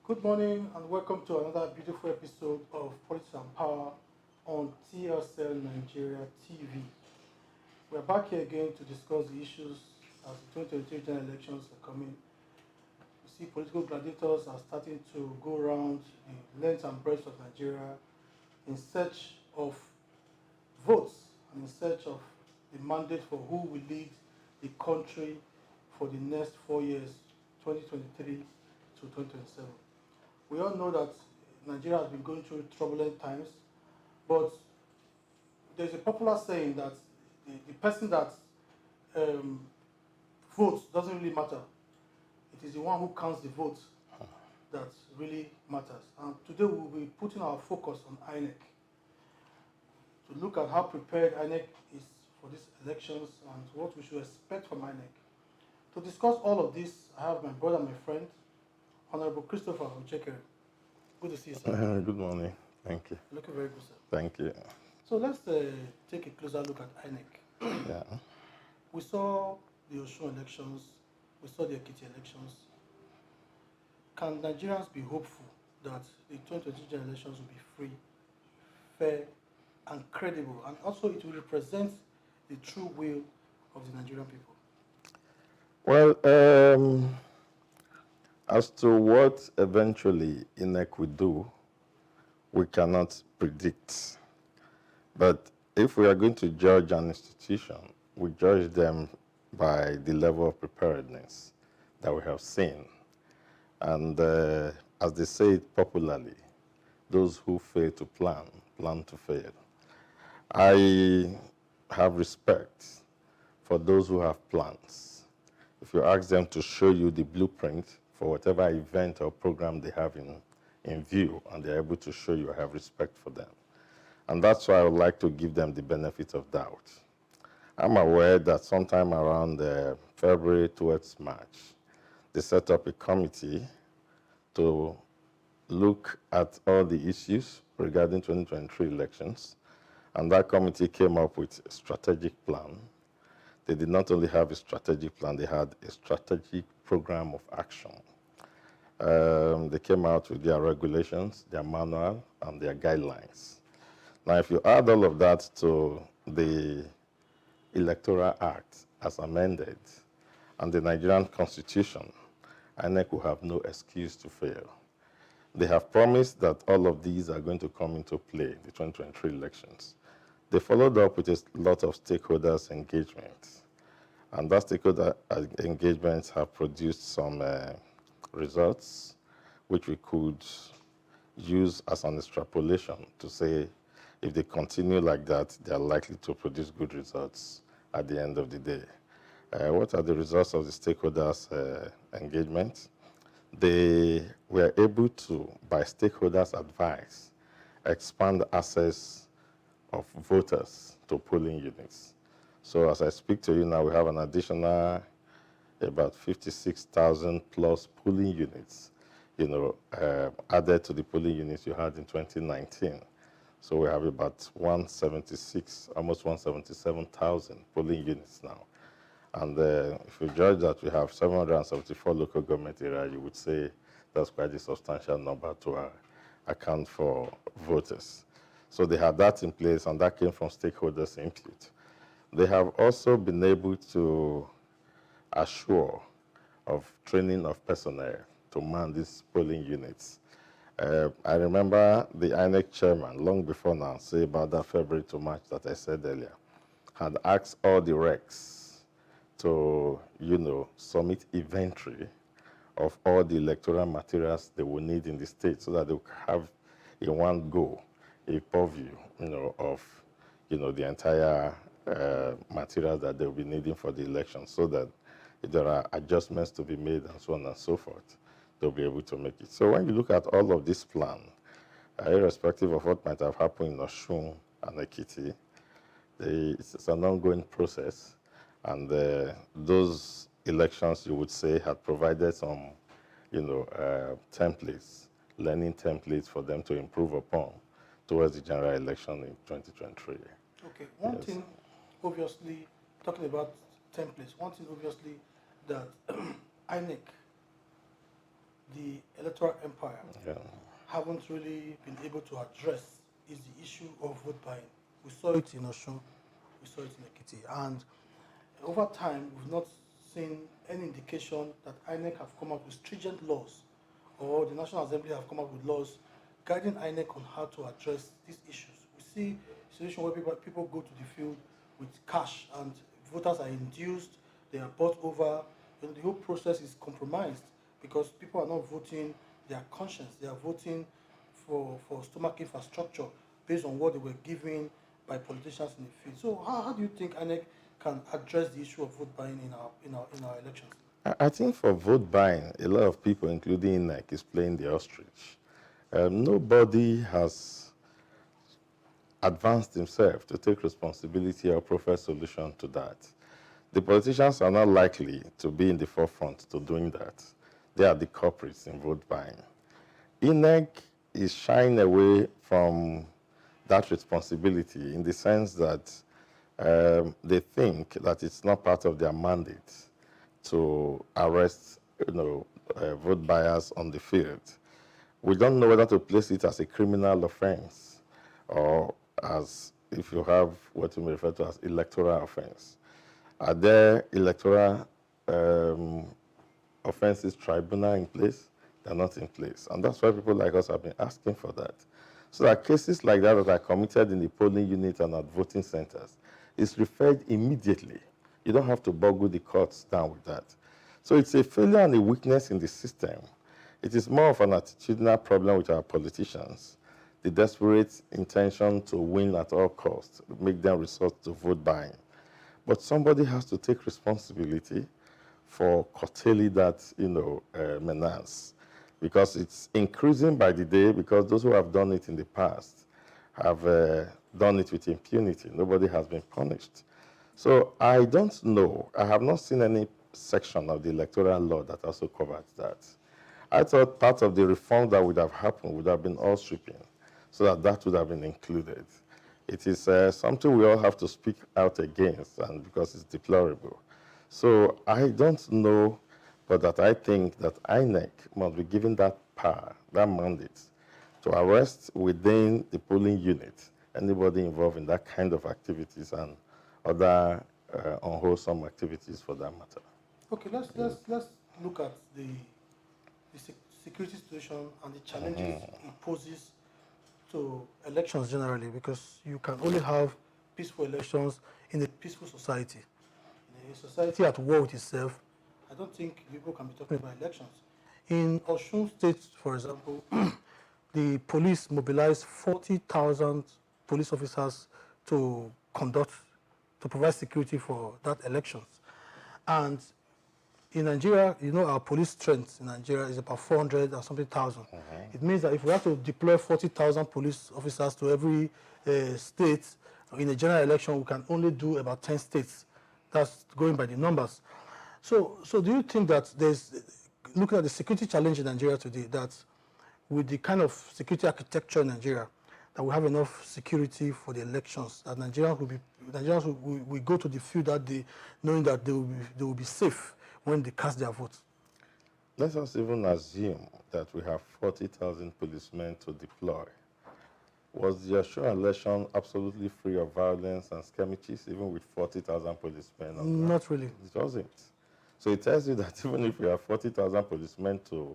Good morning and welcome to another beautiful episode of Politics and Power on TSL Nigeria TV. We're back here again to discuss the issues as the 2023 general elections are coming. You see, political gladiators are starting to go around the length and breadth of Nigeria in search of votes and in search of the mandate for who will lead the country for the next 4 years, 2023 to 2027. We all know that Nigeria has been going through turbulent times, but there's a popular saying that the person that um, votes doesn't really matter. It is the one who counts the votes that really matters. And today we'll be putting our focus on INEC to look at how prepared INEC is for these elections and what we should expect from INEC. To discuss all of this, I have my brother, my friend, Honorable Christopher Ojeikhere. Good to see you, sir. Good morning. Thank you. Looking very good, sir. Thank you. So let's take a closer look at INEC. Yeah. We saw the Osun elections, we saw the Ekiti elections. Can Nigerians be hopeful that the 2020 general elections will be free, fair, and credible, and also it will represent the true will of the Nigerian people? Well, as to what eventually INEC will do, we cannot predict. But if we are going to judge an institution, we judge them by the level of preparedness that we have seen. And as they say it popularly, those who fail to plan to fail. I have respect for those who have plans. If you ask them to show you the blueprint for whatever event or program they have in view, and they're able to show you, I have respect for them. And that's why I would like to give them the benefit of doubt. I'm aware that sometime around February towards March, they set up a committee to look at all the issues regarding 2023 elections. And that committee came up with a strategic plan. They did not only have a strategic plan, they had a strategic program of action. They came out with their regulations, their manual, and their guidelines. Now, if you add all of that to the Electoral Act as amended and the Nigerian Constitution, INEC will have no excuse to fail. They have promised that all of these are going to come into play, the 2023 elections. They followed up with a lot of stakeholders' engagement. And that stakeholder engagements have produced some results which we could use as an extrapolation to say if they continue like that, they are likely to produce good results at the end of the day. What are the results of the stakeholders' engagement? They were able to, by stakeholders' advice, expand access of voters to polling units. So as I speak to you now, we have an additional about 56,000 plus polling units, added to the polling units you had in 2019. So we have about 176, almost 177,000 polling units now. And if you judge that we have 774 local government areas, you would say that's quite a substantial number to account for voters. So they had that in place, and that came from stakeholders' input. They have also been able to assure of training of personnel to man these polling units. I remember the INEC chairman, long before now, say about that February to March that I said earlier, had asked all the recs to, submit inventory of all the electoral materials they will need in the state so that they will have in one go a purview, of, the entire materials that they'll be needing for the election so that if there are adjustments to be made and so on and so forth, they'll be able to make it. So when you look at all of this plan, irrespective of what might have happened in Osun and Ekiti, it's an ongoing process. And those elections, you would say, had provided some, templates, learning templates for them to improve upon towards the general election in 2023. Okay, one thing, obviously, talking about templates, one thing, obviously, that INEC the electoral empire Yeah. haven't really been able to address is the issue of vote buying. We saw it in Oshun, we saw it in Ekiti, and over time we've not seen any indication that INEC have come up with stringent laws or the National Assembly have come up with laws guiding INEC on how to address these issues. We see a situation where people go to the field with cash and voters are induced, they are bought over, and the whole process is compromised because people are not voting their conscience, they are voting for stomach infrastructure based on what they were given by politicians in the field. So how do you think INEC can address the issue of vote buying in our elections? I think for vote buying, a lot of people, including INEC, is playing the ostrich. Nobody has advanced himself to take responsibility or prefer solution to that. The politicians are not likely to be in the forefront to doing that. They are the culprits in vote buying. INEC is shying away from that responsibility in the sense that they think that it's not part of their mandate to arrest, vote buyers on the field. We don't know whether to place it as a criminal offense or as, if you have what you may refer to as electoral offense. Are there electoral offenses tribunal in place? They're not in place. And that's why people like us have been asking for that. So that cases like that that are committed in the polling unit and at voting centers is referred immediately. You don't have to boggle the courts down with that. So it's a failure and a weakness in the system. It is more of an attitudinal problem with our politicians, the desperate intention to win at all costs, make them resort to vote buying. But somebody has to take responsibility for curtailing that, menace, because it's increasing by the day. Because those who have done it in the past have done it with impunity. Nobody has been punished. So I don't know. I have not seen any section of the electoral law that also covers that. I thought part of the reform that would have happened would have been all sweeping, so that that would have been included. It is something we all have to speak out against, and because it's deplorable. So I don't know, but that I think that INEC must be given that power, that mandate, to arrest within the polling unit anybody involved in that kind of activities and other unwholesome activities for that matter. Okay, let's look at the security situation and the challenges it poses to elections generally, because you can only have peaceful elections in a peaceful society. In a society at war with itself, I don't think people can be talking about elections. In Osun State, for example, the police mobilized 40,000 police officers to provide security for that elections. And in Nigeria, our police strength in Nigeria is about 400 and something thousand. It means that if we have to deploy 40,000 police officers to every state in a general election, we can only do about 10 states. That's going by the numbers. So do you think that looking at the security challenge in Nigeria today, that with the kind of security architecture in Nigeria, that we have enough security for the elections, that Nigerians will go to the field that day knowing that they will be safe when they cast their votes? Let us even assume that we have 40,000 policemen to deploy. Was the Osun election absolutely free of violence and skirmishes, even with 40,000 policemen? Not really. It wasn't. So it tells you that even if we have 40,000 policemen to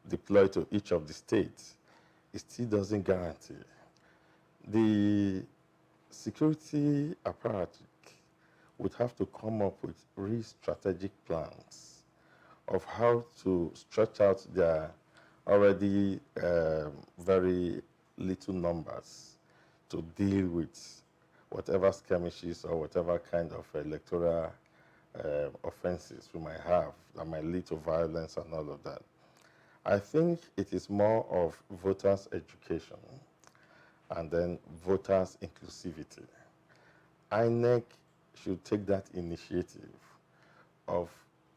deploy to each of the states, it still doesn't guarantee. The security apparatus would have to come up with real strategic plans of how to stretch out their already very little numbers to deal with whatever skirmishes or whatever kind of electoral offenses we might have that might lead to violence and all of that. I think it is more of voters' education and then voters' inclusivity. INEC should take that initiative of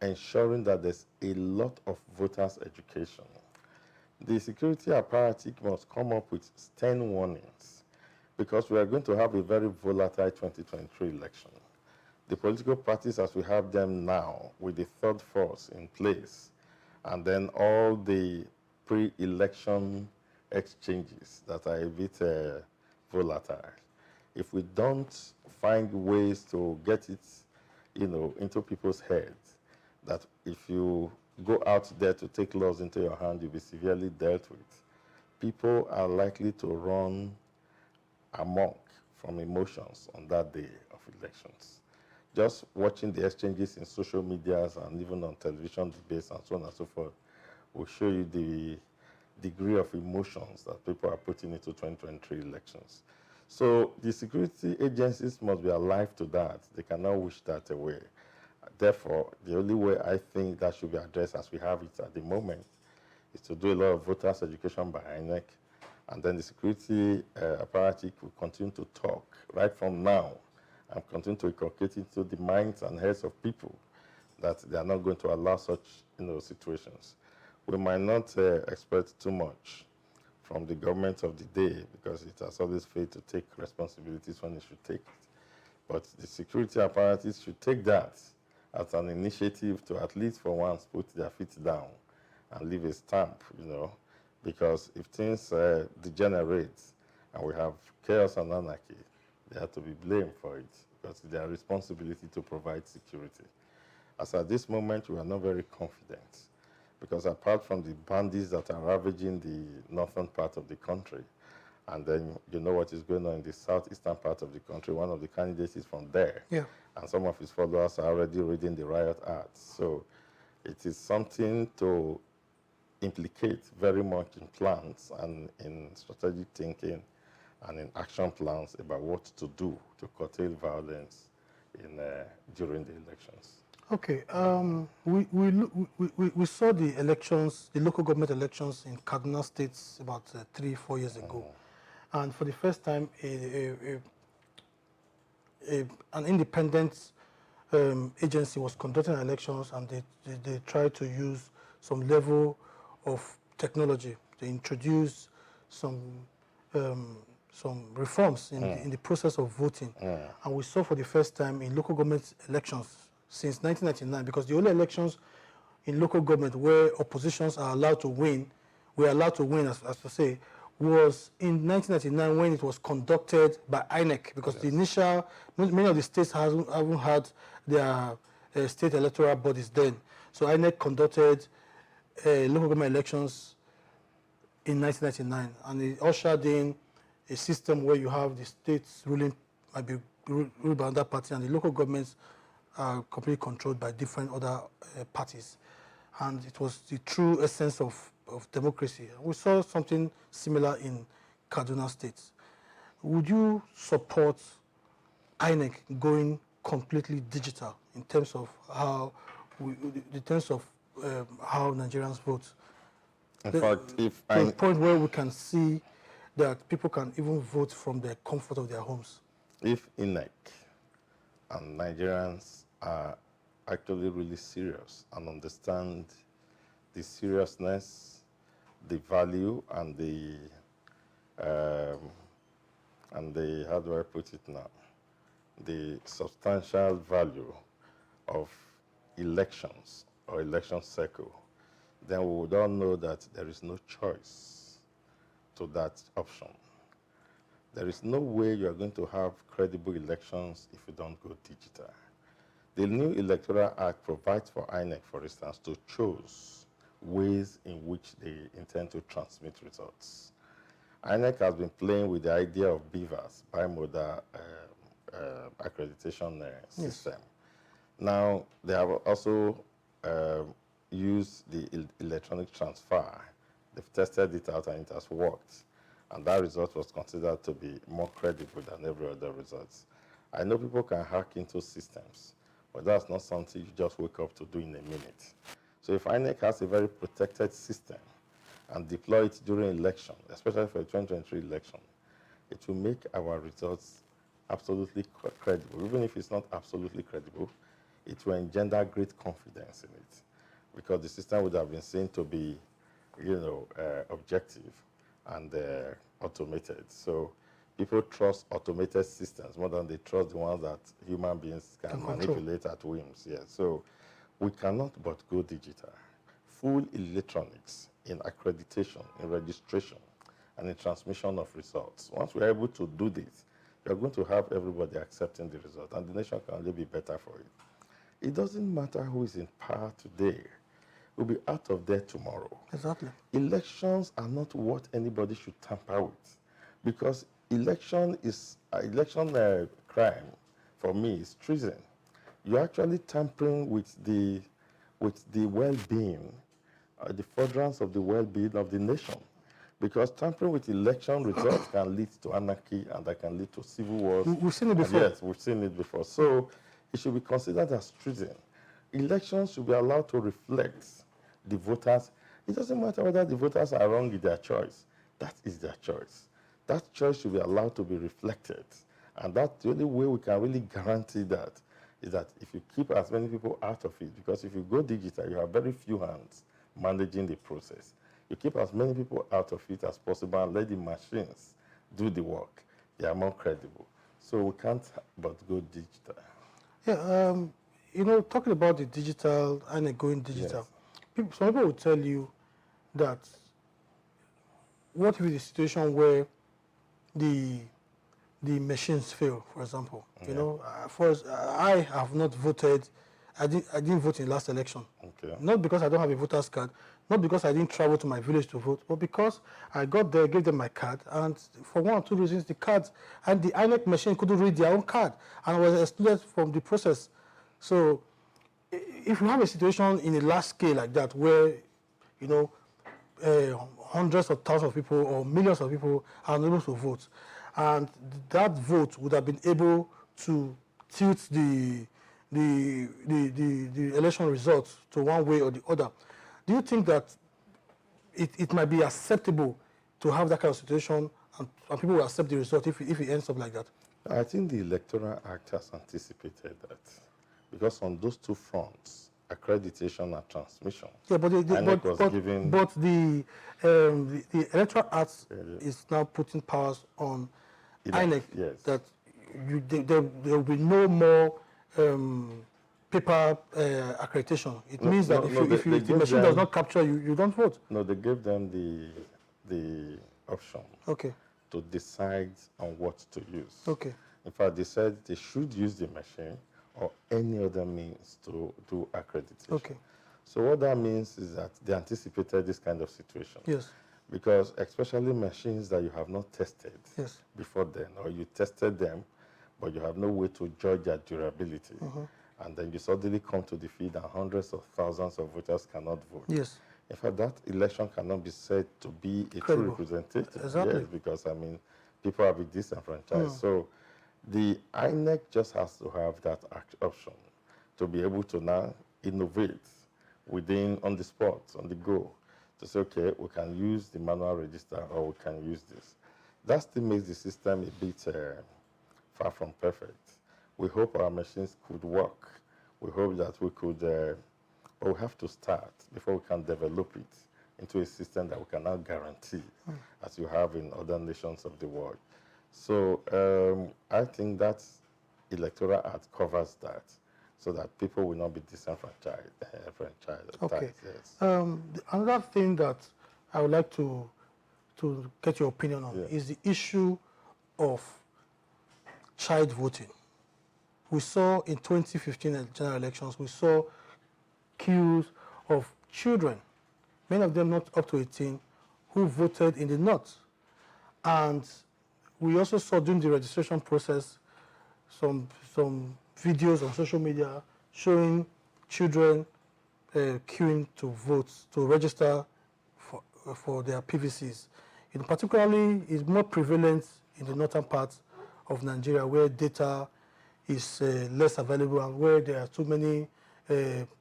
ensuring that there's a lot of voters' education. The security apparatus must come up with stern warnings, because we are going to have a very volatile 2023 election. The political parties as we have them now, with the third force in place, and then all the pre-election exchanges that are a bit volatile. If we don't find ways to get it, into people's heads, that if you go out there to take laws into your hand, you'll be severely dealt with, people are likely to run amok from emotions on that day of elections. Just watching the exchanges in social medias and even on television debates and so on and so forth will show you the degree of emotions that people are putting into 2023 elections. So the security agencies must be alive to that. They cannot wish that away. Therefore, the only way I think that should be addressed as we have it at the moment is to do a lot of voters education by INEC, and then the security apparatus will continue to talk right from now and continue to inculcate into the minds and heads of people that they are not going to allow such situations. We might not expect too much from the government of the day because it has always failed to take responsibilities when it should take it. But the security apparatus should take that as an initiative to at least for once put their feet down and leave a stamp, because if things degenerate and we have chaos and anarchy, they have to be blamed for it because it's their responsibility to provide security. As at this moment, we are not very confident because apart from the bandits that are ravaging the northern part of the country, and then you know what is going on in the southeastern part of the country, one of the candidates is from there. Yeah. And some of his followers are already reading the riot acts. So it is something to implicate very much in plans and in strategic thinking and in action plans about what to do to curtail violence during the elections. Okay. We saw the elections, the local government elections in Kaduna State about 3-4 years ago, and for the first time, an independent agency was conducting elections, and they tried to use some level of technology to introduce some reforms in the process of voting. And we saw for the first time in local government elections since 1999, because the only elections in local government where oppositions are allowed to win, were allowed to win, as to say, was in 1999 when it was conducted by INEC, because the initial, many of the states haven't had their state electoral bodies then. So INEC conducted local government elections in 1999, and it ushered in a system where you have the states ruling, might be ruled by another party, and the local governments are completely controlled by different other parties. And it was the true essence of democracy. We saw something similar in Kaduna State. Would you support INEC going completely digital in terms of how how Nigerians vote? In fact, to a point where we can see that people can even vote from the comfort of their homes. If INEC and Nigerians are actually really serious and understand the seriousness, the value, and the how do I put it now, the substantial value of elections or election cycle, then we would all know that there is no choice to that option. There is no way you are going to have credible elections if you don't go digital. The new Electoral Act provides for INEC, for instance, to choose ways in which they intend to transmit results. INEC has been playing with the idea of BVAS, bimodal accreditation system. Yes. Now, they have also used the electronic transfer. They've tested it out and it has worked. And that result was considered to be more credible than every other result. I know people can hack into systems, but that's not something you just wake up to do in a minute. So if INEC has a very protected system and deploy it during election, especially for the 2023 election, it will make our results absolutely credible. Even if it's not absolutely credible, it will engender great confidence in it, because the system would have been seen to be, objective and automated. So people trust automated systems more than they trust the ones that human beings can manipulate at whims. Yeah. So we cannot but go digital. full electronics in accreditation, in registration, and in transmission of results. Once we're able to do this, you're going to have everybody accepting the result, and the nation can only be better for it. It doesn't matter who is in power today. We'll be out of there tomorrow. Exactly. Elections are not what anybody should tamper with, because election crime for me is treason. You're actually tampering with the well-being, the furtherance of the well-being of the nation, because tampering with election results can lead to anarchy, and that can lead to civil wars. We've seen it before. Yes, we've seen it before. So it should be considered as treason. Elections should be allowed to reflect the voters. It doesn't matter whether the voters are wrong in their choice. That is their choice. That choice should be allowed to be reflected. And that's the only way we can really guarantee that, is that if you keep as many people out of it, because if you go digital, you have very few hands managing the process. You keep as many people out of it as possible and let the machines do the work. They are more credible. So we can't but go digital. Yeah, you know, talking about the digital and going digital, Yes. some people will tell you that what if the situation where the machines fail, for example. You know, first, I have not voted. I didn't vote in the last election. Okay. Not because I don't have a voter's card, not because I didn't travel to my village to vote, but because I got there, gave them my card, and for one or two reasons, the cards and the INEC machine couldn't read their own card, and I was excluded from the process. So, if you have a situation in a large scale like that, where, you know, hundreds of thousands of people or millions of people are unable to vote, and that vote would have been able to tilt the election results to one way or the other. Do you think that it might be acceptable to have that kind of situation, and people will accept the result if it ends up like that? I think the Electoral Act has anticipated that, because on those two fronts, accreditation and transmission, Yeah, but the Electoral Act is now putting powers on INEC, yes. that there will be no more paper accreditation. It means that if the machine does not capture you, you don't vote. No, they gave them the option to decide on what to use. Okay. In fact, they said they should use the machine or any other means to do accreditation. Okay. So what that means is that they anticipated this kind of situation. Yes. Because especially machines that you have not tested before then, or you tested them, but you have no way to judge their durability. And then you suddenly come to the field and hundreds of thousands of voters cannot vote. Yes. In fact, that election cannot be said to be a true representative. Exactly. Yes, because, I mean, people have been disenfranchised. So the INEC just has to have that option to be able to now innovate on the spot, on the go, to say, okay, we can use the manual register or we can use this. That still makes the system a bit far from perfect. We hope our machines could work. We hope that we could, but we have to start before we can develop it into a system that we can now guarantee, as you have in other nations of the world. So I think that Electoral Act covers that, so that people will not be disenfranchised. Okay. Yes. Another thing that I would like to get your opinion on is the issue of child voting. We saw in 2015 general elections, we saw queues of children, many of them not up to 18, who voted in the north. And we also saw during the registration process some videos on social media showing children queuing to vote, to register for their PVCs. It particularly is more prevalent in the northern parts of Nigeria, where data is less available and where there are too many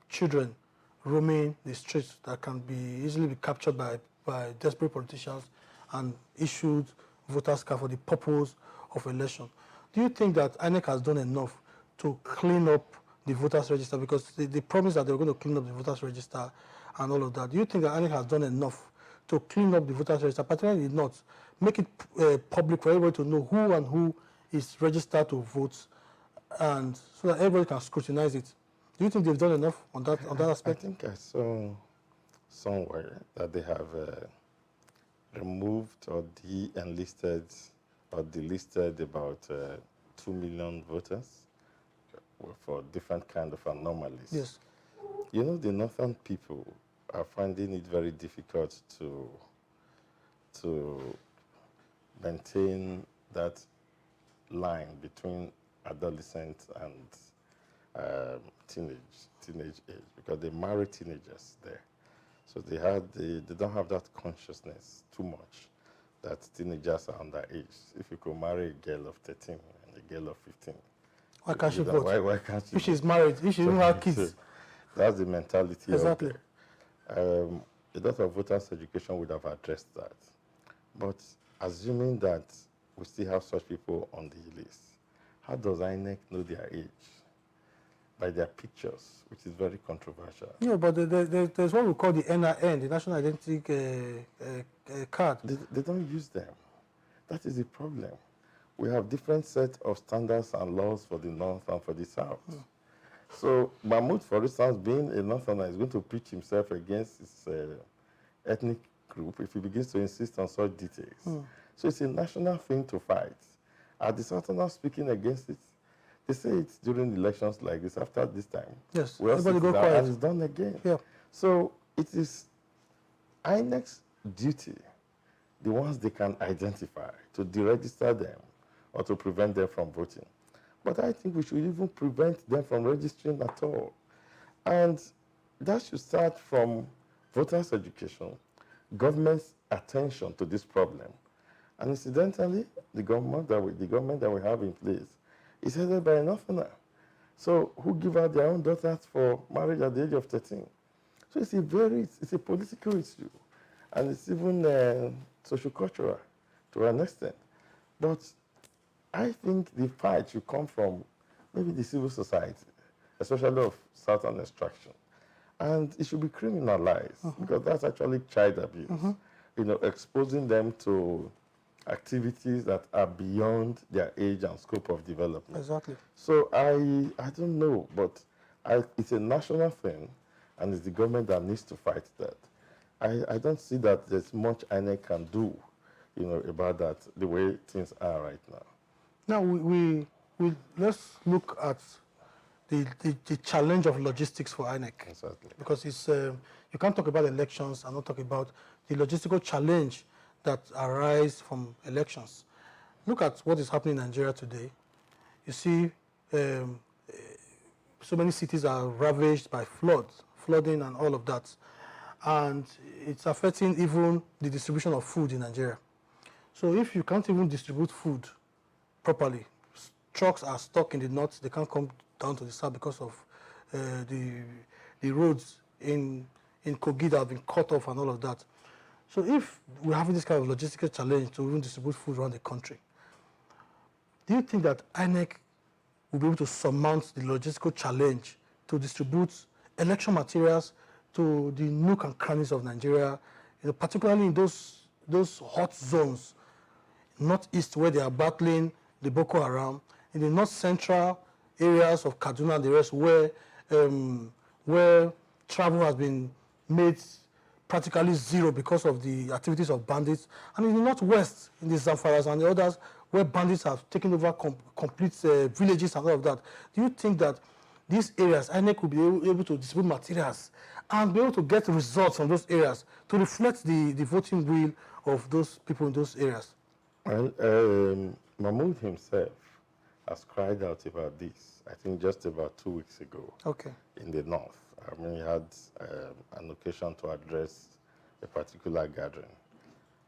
children roaming the streets that can easily be captured by desperate politicians and issued voters' card for the purpose of election. Do you think that INEC has done enough to clean up the voters' register? Because they promised that they were going to clean up the voters' register and all of that. Do you think that INEC has done enough to clean up the voters' register, particularly not make it public for everybody to know who and who is registered to vote, and so that everybody can scrutinize it? Do you think they've done enough on that aspect? I think I saw somewhere that they have removed or de-enlisted or delisted about 2 million voters for different kind of anomalies. Yes. You know, the northern people are finding it very difficult to maintain that line between adolescent and teenage age, because they marry teenagers there. So they don't have that consciousness too much that teenagers are underage. If you could marry a girl of 13 and a girl of 15, Why can't she know, vote? why can't she If she's vote? married, if she even have kids. That's the mentality Exactly. of there. A lot of voters' education would have addressed that. But assuming that we still have such people on the list, how does INEC know their age? By their pictures, which is very controversial. Yeah, but there's what we call the NIN, the National Identity Card. They don't use them. That is the problem. We have different set of standards and laws for the North and for the South. So Mahmoud, for instance, being a Northerner, is going to pitch himself against his ethnic group if he begins to insist on such details. So it's a national thing to fight. Are the Southerners speaking against it? They say it during elections like this, after this time. Yes, We all everybody sit go down quiet. and it's done again. Yeah. So it is INEC's duty, the ones they can identify, to deregister them or to prevent them from voting. But I think we should even prevent them from registering at all. And that should start from voters' education, government's attention to this problem. And incidentally, the government that we have in place is headed by a Northerner. So who give out their own daughters for marriage at the age of 13? So it's a political issue. And it's even socio-cultural to an extent. But I think the fight should come from maybe the civil society, especially of Southern extraction. And it should be criminalized because that's actually child abuse. You know, exposing them to activities that are beyond their age and scope of development. Exactly. So I don't know, but it's a national thing, and it's the government that needs to fight that. I don't see that there's much INEC can do, you know, about that, the way things are right now. Now we let's look at the challenge of logistics for INEC. Exactly. Because it's you can't talk about elections and not talk about the logistical challenge that arise from elections. Look at what is happening in Nigeria today. You see, so many cities are ravaged by flooding and all of that. And it's affecting even the distribution of food in Nigeria. So if you can't even distribute food properly, trucks are stuck in the north, they can't come down to the south because of the roads in Kogi that have been cut off and all of that. So if we're having this kind of logistical challenge to even distribute food around the country, do you think that INEC will be able to surmount the logistical challenge to distribute election materials to the nook and crannies of Nigeria, you know, particularly in those hot zones, northeast where they are battling the Boko Haram, in the north central areas of Kaduna and the rest where travel has been made practically zero because of the activities of bandits, and in the northwest, in the Zamfaras and the others, where bandits have taken over complete villages and all of that. Do you think that these areas, INEC will be able to distribute materials and be able to get results from those areas to reflect the voting will of those people in those areas? Well, Mahmoud himself has cried out about this, I think just about 2 weeks ago. Okay. In the north. I mean, he had an occasion to address a particular gathering.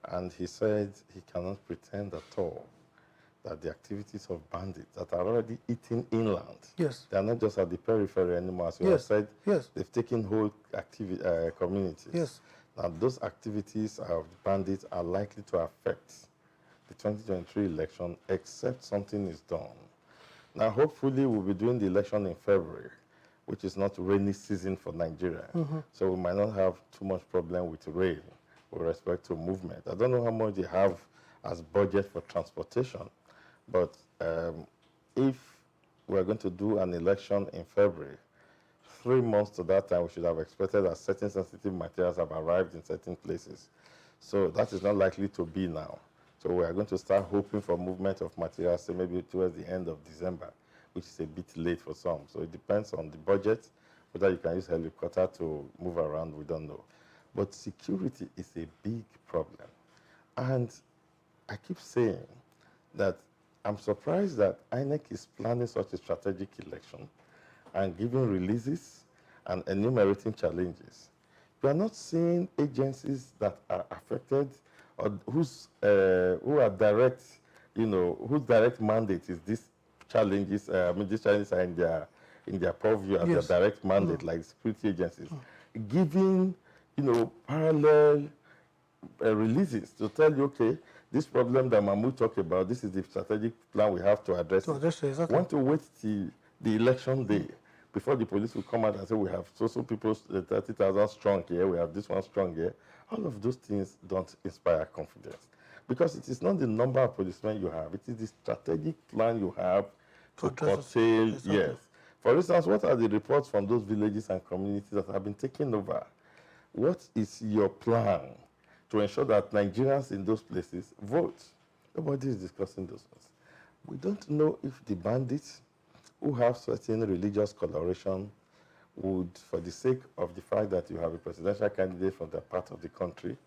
And he said he cannot pretend at all that the activities of bandits that are already eating inland, yes, they are not just at the periphery anymore, as you yes, have said, yes, they've taken whole communities. Yes. Now, those activities of bandits are likely to affect the 2023 election, except something is done. Now, hopefully, we'll be doing the election in February, which is not rainy season for Nigeria. So we might not have too much problem with rain with respect to movement. I don't know how much they have as budget for transportation, but if we're going to do an election in February, 3 months to that time, we should have expected that certain sensitive materials have arrived in certain places. So that is not likely to be now. So we are going to start hoping for movement of materials, say maybe towards the end of December, which is a bit late for some. So it depends on the budget, whether you can use helicopter to move around, we don't know. But security is a big problem. And I keep saying that I'm surprised that INEC is planning such a strategic election and giving releases and enumerating challenges. We are not seeing agencies that are affected or who are direct, whose direct mandate is these challenges. These challenges are in their purview as Yes. their direct mandate, like security agencies, giving, parallel releases to tell you, okay, this problem that Mahmoud talked about, this is the strategic plan we have to address. To address it, exactly. Want to wait till the election day before the police will come out and say we have so people 30,000 strong here, we have this one strong here. All of those things don't inspire confidence, because it is not the number of policemen you have, it is the strategic plan you have to curtail. Exactly. Yes. For instance, what are the reports from those villages and communities that have been taken over? What is your plan to ensure that Nigerians in those places vote? Nobody is discussing those ones. We don't know if the bandits who have certain religious coloration would, for the sake of the fact that you have a presidential candidate from that part of the country,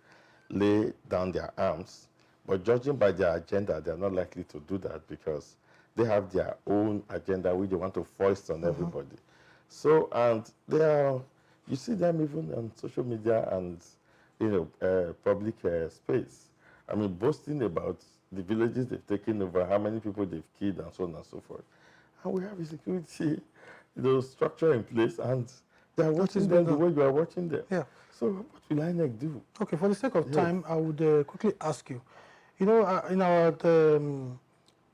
lay down their arms. But judging by their agenda, they are not likely to do that because they have their own agenda which they want to foist on everybody. So, and they are, you see them even on social media and public space. I mean, boasting about the villages they've taken over, how many people they've killed, and so on and so forth. And we have a security, structure in place, and they are watching them the way you are watching them. Yeah. So what will INEC do? Okay, for the sake of time, I would quickly ask you. In our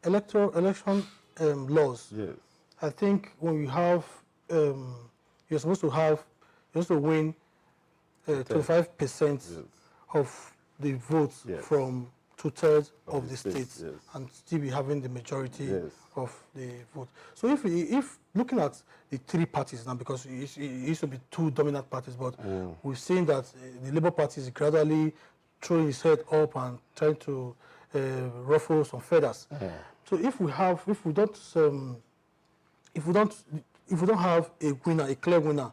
election laws, Yes. I think when you have, you're supposed to win 25% of the votes from 2/3 of the states, and still be having the majority of the vote. So if looking at the three parties now, because it used to be two dominant parties, but we've seen that the Labour Party is gradually throwing its head up and trying to ruffle some feathers. So if we don't have a winner, a clear winner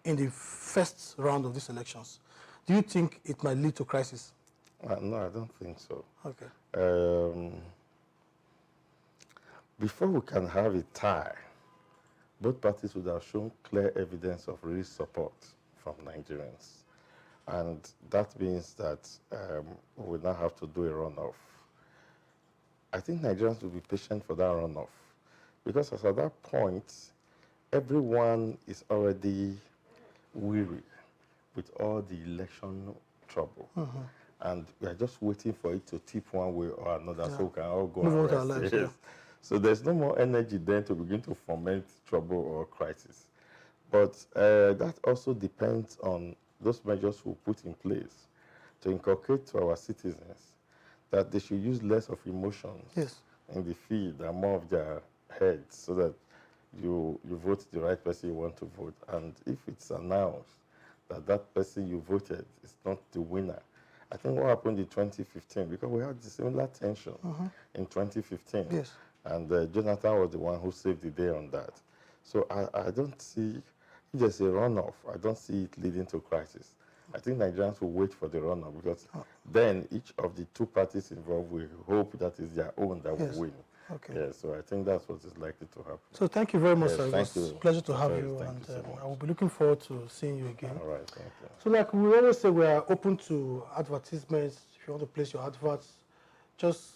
in the first round of these elections, do you think it might lead to crisis? No, I don't think so. Okay. Before we can have a tie, both parties would have shown clear evidence of real support from Nigerians. And that means that we will now have to do a runoff. I think Nigerians will be patient for that runoff, because as at that point, everyone is already weary with all the election trouble. And we are just waiting for it to tip one way or another so we can all go and rest. Lives, yes. So there's no more energy then to begin to foment trouble or crisis. But that also depends on those measures we put in place to inculcate to our citizens that they should use less of emotions in the field and more of their heads, so that you vote the right person you want to vote. And if it's announced that that person you voted is not the winner, I think what happened in 2015, because we had the similar tension in 2015. Yes. And Jonathan was the one who saved the day on that. So I don't see, if there's a runoff, I don't see it leading to crisis. I think Nigerians will wait for the runoff, because then each of the two parties involved will hope that is their own that will win. Okay. Yeah, so I think that's what is likely to happen. So thank you very much, Yes, sir. It was a pleasure to have you, and so I will be looking forward to seeing you again. All right, thank you. So like we always say, we are open to advertisements. If you want to place your adverts, just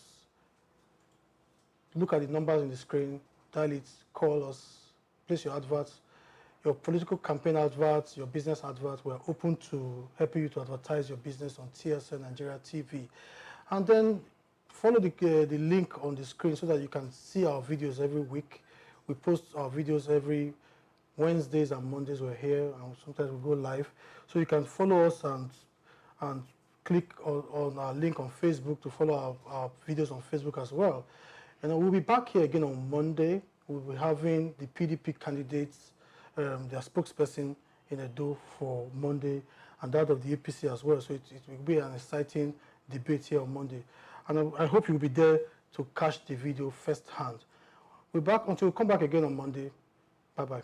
look at the numbers on the screen, dial it, call us, place your adverts, your political campaign adverts, your business adverts. We're open to helping you to advertise your business on TSLNIGERIA TV. And then follow the link on the screen so that you can see our videos every week. We post our videos every Wednesdays and Mondays. We're here, and sometimes we go live. So you can follow us and click on our link on Facebook to follow our videos on Facebook as well. And we'll be back here again on Monday. We'll be having the PDP candidates their spokesperson in Edo for Monday, and that of the APC as well. So it will be an exciting debate here on Monday. And I hope you'll be there to catch the video firsthand. We'll come back again on Monday. Bye-bye.